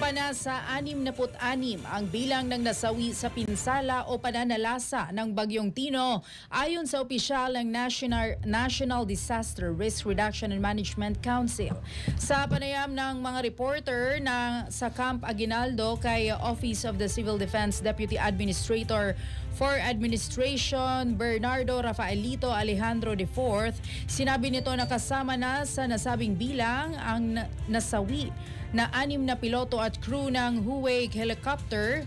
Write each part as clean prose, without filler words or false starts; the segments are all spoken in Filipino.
Sumpa na sa 66 ang bilang ng nasawi sa pinsala o pananalasa ng Bagyong Tino ayon sa opisyal ng National Disaster Risk Reduction and Management Council. Sa panayam ng mga reporter sa Camp Aguinaldo kay Office of the Civil Defense Deputy Administrator for Administration Bernardo Rafaelito Alejandro IV, sinabi nito na kasama na sa nasabing bilang ang nasawi na 6 na piloto at crew ng Huwei helicopter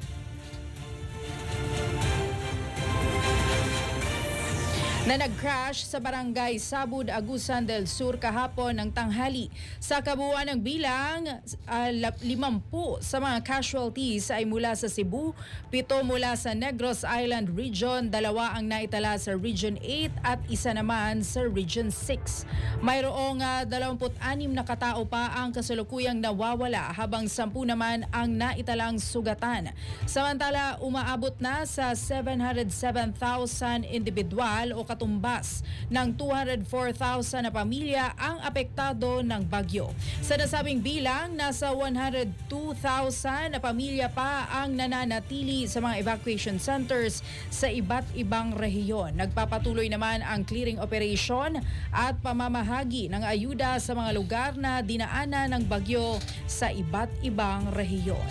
na nag-crash sa barangay Sabud, Agusan del Sur kahapon ng tanghali. Sa kabuuan ng bilang, 50 sa mga casualties ay mula sa Cebu, 7 mula sa Negros Island Region, 2 ang naitala sa Region 8 at 1 naman sa Region 6. Mayroong 26 na katao pa ang kasalukuyang nawawala habang 10 naman ang naitalang sugatan. Samantala, umaabot na sa 707,000 individual o katumbas ng 204,000 na pamilya ang apektado ng bagyo. Sa nasabing bilang, nasa 102,000 na pamilya pa ang nananatili sa mga evacuation centers sa iba't ibang rehiyon. Nagpapatuloy naman ang clearing operation at pamamahagi ng ayuda sa mga lugar na dinaanan ng bagyo sa iba't ibang rehiyon.